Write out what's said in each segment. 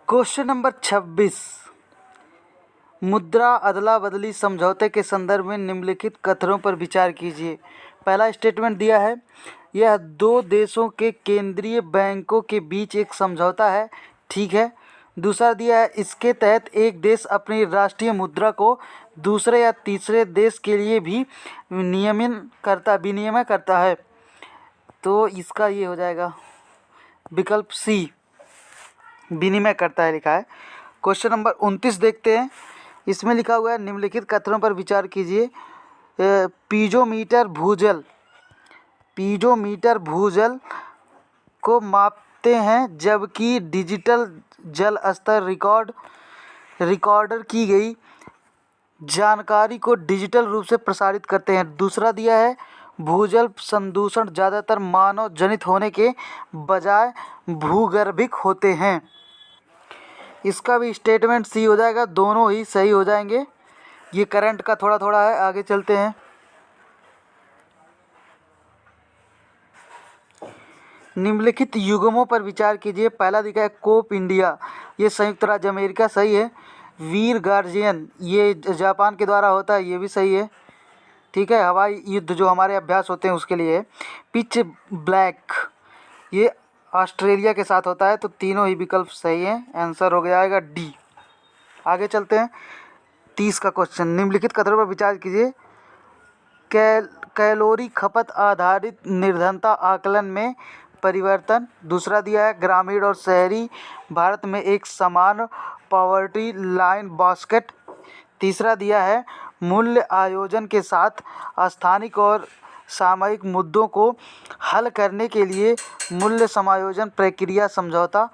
Question number 26, मुद्रा अदला बदली समझौते के संदर्भ में निम्नलिखित कथनों पर विचार कीजिए। पहला स्टेटमेंट दिया है, यह दो देशों के केंद्रीय बैंकों के बीच एक समझौता है, ठीक है। दूसरा दिया है, इसके तहत एक देश अपनी राष्ट्रीय मुद्रा को दूसरे या तीसरे देश के लिए भी विनिमय करता है। तो इसका ये हो जाएगा विकल्प सी, विनिमय करता है लिखा है। क्वेश्चन नंबर 29 देखते हैं। इसमें लिखा हुआ है, निम्नलिखित कथनों पर विचार कीजिए। पीजोमीटर भूजल को मापते हैं, जबकि डिजिटल जल स्तर रिकॉर्डर की गई जानकारी को डिजिटल रूप से प्रसारित करते हैं। दूसरा दिया है, भूजल संदूषण ज़्यादातर मानव जनित होने के बजाय भूगर्भिक होते हैं। इसका भी स्टेटमेंट सी हो जाएगा, दोनों ही सही हो जाएंगे। ये करंट का थोड़ा थोड़ा है, आगे चलते हैं। निम्नलिखित युग्मों पर विचार कीजिए। पहला दिखा है कोप इंडिया, ये संयुक्त राज्य अमेरिका, सही है। वीर गार्जियन, ये जापान के द्वारा होता है, ये भी सही है, ठीक है। हवाई युद्ध जो हमारे अभ्यास होते हैं उसके लिए। पिच ब्लैक, ये ऑस्ट्रेलिया के साथ होता है। तो तीनों ही विकल्प सही हैं, आंसर हो जाएगा डी। आगे चलते हैं। 30 का क्वेश्चन, निम्नलिखित कथनों पर विचार कीजिए। कैलोरी खपत आधारित निर्धनता आकलन में परिवर्तन। दूसरा दिया है, ग्रामीण और शहरी भारत में एक समान पॉवर्टी लाइन बास्केट। तीसरा दिया है, मूल्य आयोजन के साथ स्थानिक और सामयिक मुद्दों को हल करने के लिए मूल्य समायोजन प्रक्रिया समझौता।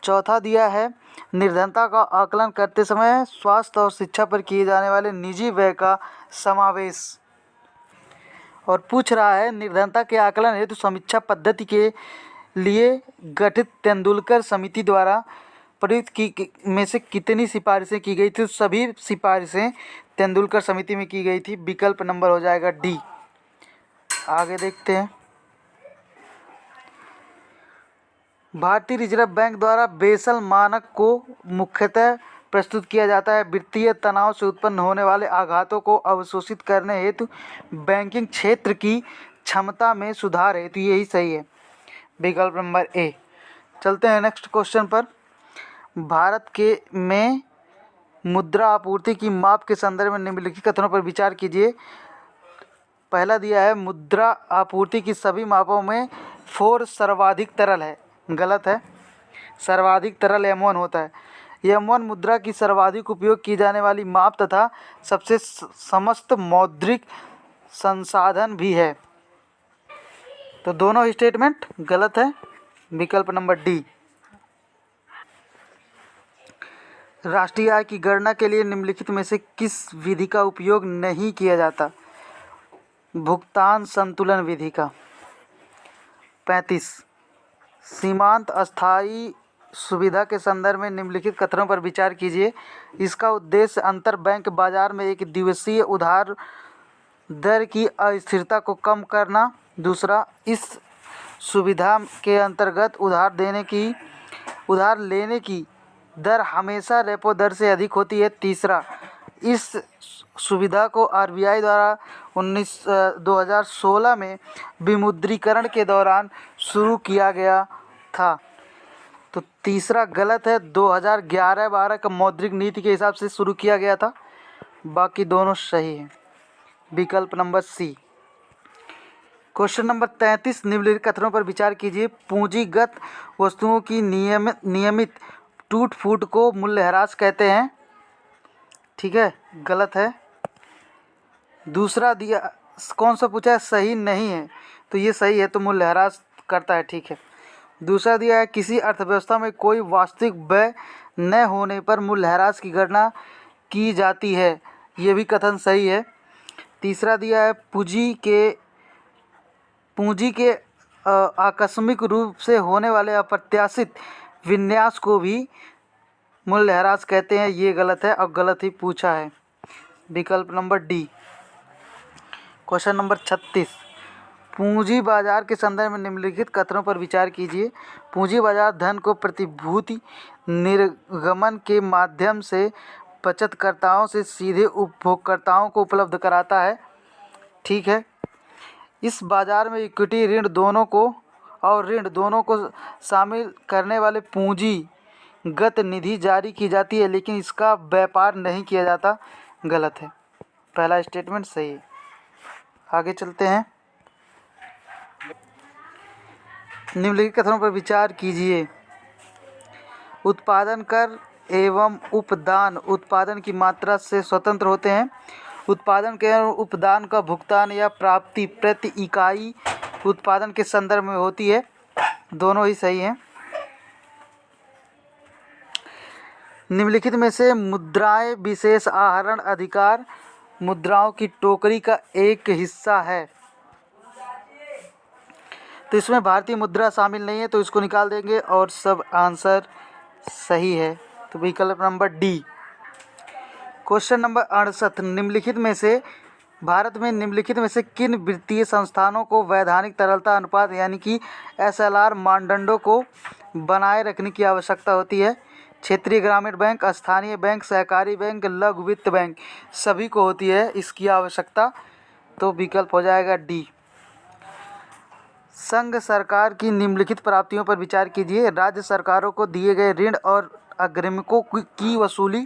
चौथा दिया है, निर्धनता का आकलन करते समय स्वास्थ्य और शिक्षा पर किए जाने वाले निजी व्यय का समावेश। और पूछ रहा है, निर्धनता के आकलन हेतु समीक्षा पद्धति के लिए गठित तेंदुलकर समिति द्वारा प्रयुक्त की में से कितनी सिफारिशें की गई थी। तो सभी सिफारिशें तेंदुलकर समिति में की गई थी। विकल्प नंबर हो जाएगा डी। आगे देखते हैं। भारतीय रिजर्व बैंक द्वारा बेसल मानक को मुख्यतः प्रस्तुत किया जाता है वित्तीय तनाव से उत्पन्न होने वाले आघातों को अवशोषित करने हेतु बैंकिंग क्षेत्र की क्षमता में सुधार हेतु। यही सही है, विकल्प नंबर ए। चलते हैं नेक्स्ट क्वेश्चन पर। भारत के में मुद्रा आपूर्ति की माप के संदर्भ में निम्नलिखित कथनों पर विचार कीजिए। पहला दिया है, मुद्रा आपूर्ति की सभी मापों में 4 सर्वाधिक तरल है, गलत है। सर्वाधिक तरल M1 होता है। M1 मुद्रा की सर्वाधिक उपयोग की जाने वाली माप तथा सबसे समस्त मौद्रिक संसाधन भी है। तो दोनों स्टेटमेंट गलत है, विकल्प नंबर डी। राष्ट्रीय आय की गणना के लिए निम्नलिखित में से किस विधि का उपयोग नहीं किया जाता। भुगतान संतुलन विधि का। 35, सीमांत अस्थायी सुविधा के संदर्भ में निम्नलिखित कथनों पर विचार कीजिए। इसका उद्देश्य अंतर बैंक बाजार में एक दिवसीय उधार दर की अस्थिरता को कम करना। दूसरा, इस सुविधा के अंतर्गत उधार लेने की दर हमेशा रेपो दर से अधिक होती है। तीसरा, इस सुविधा को RBI द्वारा 2016 में विमुद्रीकरण के दौरान शुरू किया गया था। तो तीसरा गलत है, 2011-12 का मौद्रिक नीति के हिसाब से शुरू किया गया था। बाकी दोनों सही हैं, विकल्प नंबर सी। क्वेश्चन नंबर 33, निम्नलिखित कथनों पर विचार कीजिए। पूंजीगत वस्तुओं की नियमित टूट फूट को मूल्यह्रास कहते हैं, ठीक है, गलत है। दूसरा दिया, कौन सा पूछा है, सही नहीं है, तो ये सही है, तो मूल्यह्रास करता है, ठीक है। दूसरा दिया है, किसी अर्थव्यवस्था में कोई वास्तविक व्यय न होने पर मूल्यह्रास की गणना की जाती है, ये भी कथन सही है। तीसरा दिया है, पूंजी के आकस्मिक रूप से होने वाले अप्रत्याशित विन्यास को भी मूल्यह्रास कहते हैं, ये गलत है और गलत ही पूछा है, विकल्प नंबर डी। क्वेश्चन नंबर 36, पूंजी बाजार के संदर्भ में निम्नलिखित कथनों पर विचार कीजिए। पूंजी बाजार धन को प्रतिभूति निर्गमन के माध्यम से बचतकर्ताओं से सीधे उपभोक्ताओं को उपलब्ध कराता है। ठीक है। इस बाजार में इक्विटी ऋण दोनों को शामिल करने वाले पूंजीगत निधि जारी की जाती है, लेकिन इसका व्यापार नहीं किया जाता। गलत है, पहला स्टेटमेंट सही है। आगे चलते हैं। निम्नलिखित कथनों पर विचार कीजिए। उत्पादन कर एवं उपदान उत्पादन की मात्रा से स्वतंत्र होते हैं। उत्पादन के उपदान का भुगतान या प्राप्ति प्रति इकाई उत्पादन के संदर्भ में होती है। दोनों ही सही हैं। निम्नलिखित में से मुद्राएं विशेष आहरण अधिकार मुद्राओं की टोकरी का एक हिस्सा है। तो इसमें भारतीय मुद्रा शामिल नहीं है, तो इसको निकाल देंगे और सब आंसर सही है। तो विकल्प नंबर डी। Question number 68। निम्नलिखित में से किन वित्तीय संस्थानों को वैधानिक तरलता अनुपात यानी कि SLR मानदंडों को बनाए रखने की आवश्यकता होती है? क्षेत्रीय ग्रामीण बैंक, स्थानीय बैंक, सहकारी बैंक, लघु वित्त बैंक, सभी को होती है इसकी आवश्यकता। तो विकल्प हो जाएगा डी। संघ सरकार की निम्नलिखित प्राप्तियों पर विचार कीजिए। राज्य सरकारों को दिए गए ऋण और अग्रिमों की वसूली,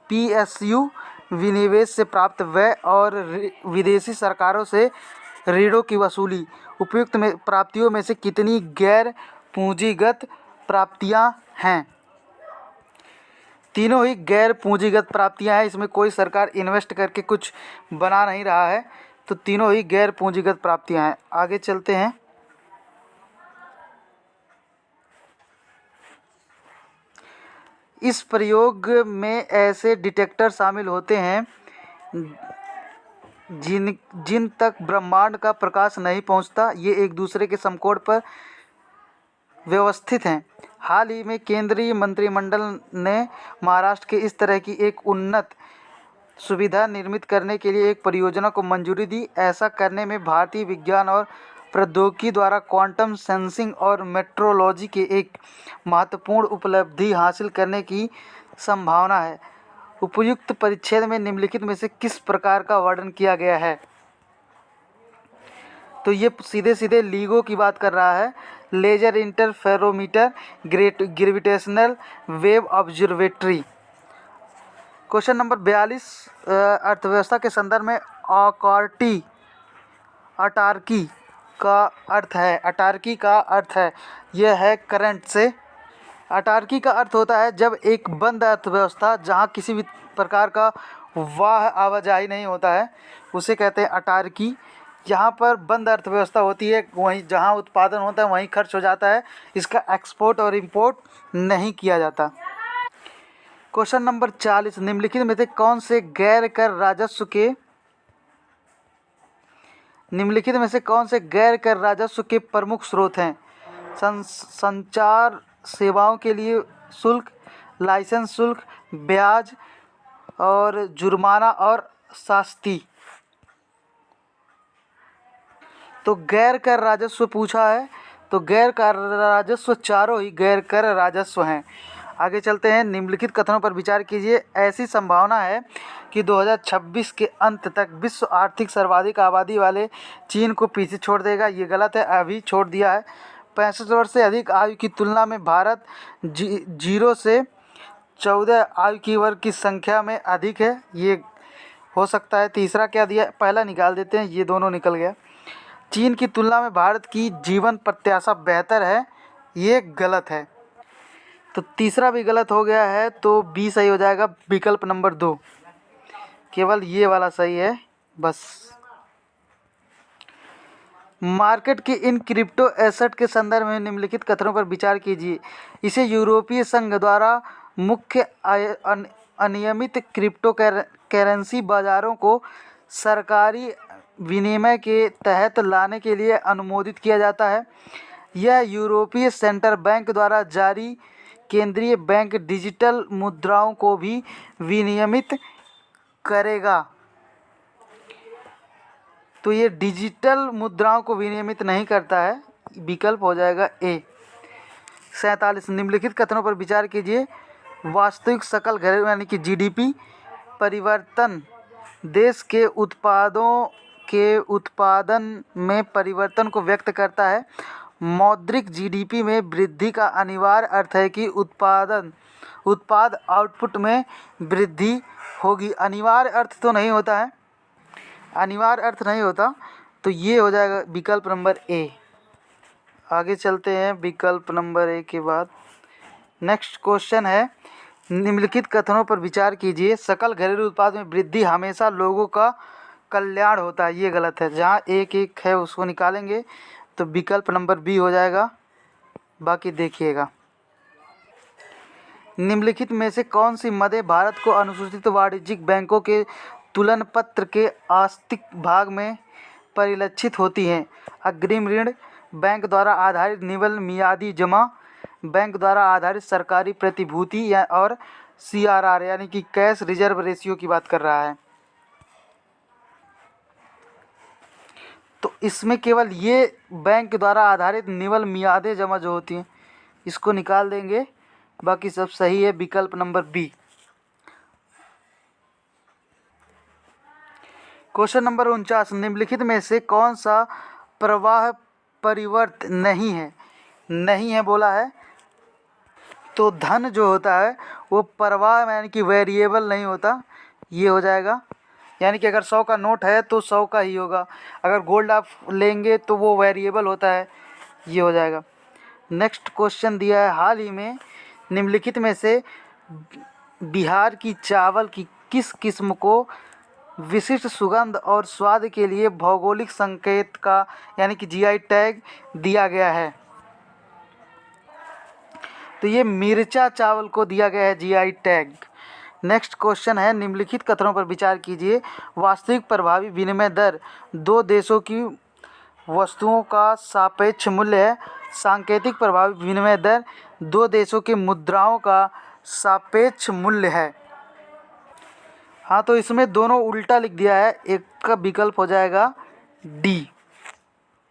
PSU विनिवेश से प्राप्त व्यय और विदेशी सरकारों से ऋणों की वसूली। उपयुक्त प्राप्तियों में से कितनी गैर पूंजीगत प्राप्तियां हैं? तीनों ही गैर पूंजीगत प्राप्तियां हैं। इसमें कोई सरकार इन्वेस्ट करके कुछ बना नहीं रहा है, तो तीनों ही गैर पूंजीगत प्राप्तियां हैं। आगे चलते हैं। इस प्रयोग में ऐसे डिटेक्टर शामिल होते हैं जिन तक ब्रह्मांड का प्रकाश नहीं पहुंचता। ये एक दूसरे के समकोण पर व्यवस्थित हैं। हाल ही में केंद्रीय मंत्रिमंडल ने महाराष्ट्र के इस तरह की एक उन्नत सुविधा निर्मित करने के लिए एक परियोजना को मंजूरी दी। ऐसा करने में भारतीय विज्ञान और प्रौद्योगिकी द्वारा क्वांटम सेंसिंग और मेट्रोलॉजी के एक महत्वपूर्ण उपलब्धि हासिल करने की संभावना है। उपयुक्त परिच्छेद में निम्नलिखित में से किस प्रकार का वर्णन किया गया है? तो ये सीधे सीधे LIGO की बात कर रहा है। Laser interferometer gravitational wave observatory. Question number 42। अर्थव्यवस्था के संदर्भ में अटार्की का अर्थ है यह है करंट से। अटार्की का अर्थ होता है जब एक बंद अर्थव्यवस्था जहां किसी भी प्रकार का आवाजाही नहीं होता है, उसे कहते हैं अटार्की। यहाँ पर बंद अर्थव्यवस्था होती है, वहीं जहाँ उत्पादन होता है वहीं खर्च हो जाता है, इसका एक्सपोर्ट और इंपोर्ट नहीं किया जाता। Question number 40। निम्नलिखित में से कौन से गैर कर राजस्व के प्रमुख स्रोत हैं? संचार सेवाओं के लिए शुल्क, लाइसेंस शुल्क, ब्याज और जुर्माना और शास्ति। तो गैर कर राजस्व पूछा है, तो गैर कर राजस्व चारों ही गैर कर राजस्व हैं। आगे चलते हैं। निम्नलिखित कथनों पर विचार कीजिए। ऐसी संभावना है कि 2026 के अंत तक विश्व आर्थिक सर्वाधिक आबादी वाले चीन को पीछे छोड़ देगा। ये गलत है, अभी छोड़ दिया है। 65 वर्ष से अधिक आयु की तुलना में भारत 0 से 14 आयु की वर्ग की संख्या में अधिक है। ये हो सकता है। तीसरा क्या दिया, पहला निकाल देते हैं, ये दोनों निकल गया। चीन की तुलना में भारत की जीवन प्रत्याशा बेहतर है, ये गलत है। तो तीसरा भी गलत हो गया है, तो बी सही हो जाएगा। विकल्प नंबर 2, केवल ये वाला सही है बस। मार्केट के इन क्रिप्टो एसेट के संदर्भ में निम्नलिखित कथनों पर विचार कीजिए। इसे यूरोपीय संघ द्वारा मुख्य अनियमित क्रिप्टो करेंसी बाजारों को सरकारी विनियमन के तहत लाने के लिए अनुमोदित किया जाता है। यह यूरोपीय सेंट्रल बैंक द्वारा जारी केंद्रीय बैंक डिजिटल मुद्राओं को भी विनियमित करेगा। तो ये डिजिटल मुद्राओं को विनियमित नहीं करता है, विकल्प हो जाएगा ए। 47 निम्नलिखित कथनों पर विचार कीजिए। वास्तविक सकल घरेलू यानी कि जीडीपी परिवर्तन देश के उत्पादों के उत्पादन में परिवर्तन को व्यक्त करता है। मौद्रिक जीडीपी में वृद्धि का अनिवार्य अर्थ है कि उत्पाद आउटपुट में वृद्धि होगी। अनिवार्य अर्थ तो नहीं होता है, अनिवार्य अर्थ नहीं होता, तो ये हो जाएगा विकल्प नंबर ए। आगे चलते हैं विकल्प नंबर ए के बाद। नेक्स्ट क्वेश्चन है, निम्नलिखित कथनों पर विचार कीजिए। सकल घरेलू उत्पाद में वृद्धि हमेशा लोगों का कल्याण होता है, ये गलत है। जहाँ एक एक है उसको निकालेंगे तो विकल्प नंबर बी हो जाएगा। बाकी देखिएगा, निम्नलिखित में से कौन सी मदें भारत को अनुसूचित वाणिज्यिक बैंकों के तुलन पत्र के आस्तिक भाग में परिलक्षित होती हैं? अग्रिम ऋण, बैंक द्वारा आधारित निवल मियादी जमा, बैंक द्वारा आधारित सरकारी प्रतिभूति या और CRR यानी कि कैश रिजर्व रेशियो की बात कर रहा है। तो इसमें केवल ये बैंक द्वारा आधारित निवल मियादे जमा जो होती हैं इसको निकाल देंगे, बाकी सब सही है। विकल्प नंबर बी। क्वेश्चन नंबर 49, निम्नलिखित में से कौन सा प्रवाह परिवर्त नहीं है? नहीं है बोला है तो धन जो होता है वो प्रवाह यानी कि वेरिएबल नहीं होता, ये हो जाएगा। यानी कि अगर 100 का नोट है तो 100 का ही होगा, अगर गोल्ड आप लेंगे तो वो वेरिएबल होता है, ये हो जाएगा। नेक्स्ट क्वेश्चन दिया है, हाल ही में निम्नलिखित में से बिहार की चावल की किस किस्म को विशिष्ट सुगंध और स्वाद के लिए भौगोलिक संकेत का यानी कि GI टैग दिया गया है? तो ये मिर्चा चावल को दिया गया है GI टैग। नेक्स्ट क्वेश्चन है, निम्नलिखित कथनों पर विचार कीजिए। वास्तविक प्रभावी विनिमय दर दो देशों की वस्तुओं का सापेक्ष मूल्य है। सांकेतिक प्रभावी विनिमय दर दो देशों के मुद्राओं का सापेक्ष मूल्य है। हाँ, तो इसमें दोनों उल्टा लिख दिया है, एक का विकल्प हो जाएगा डी।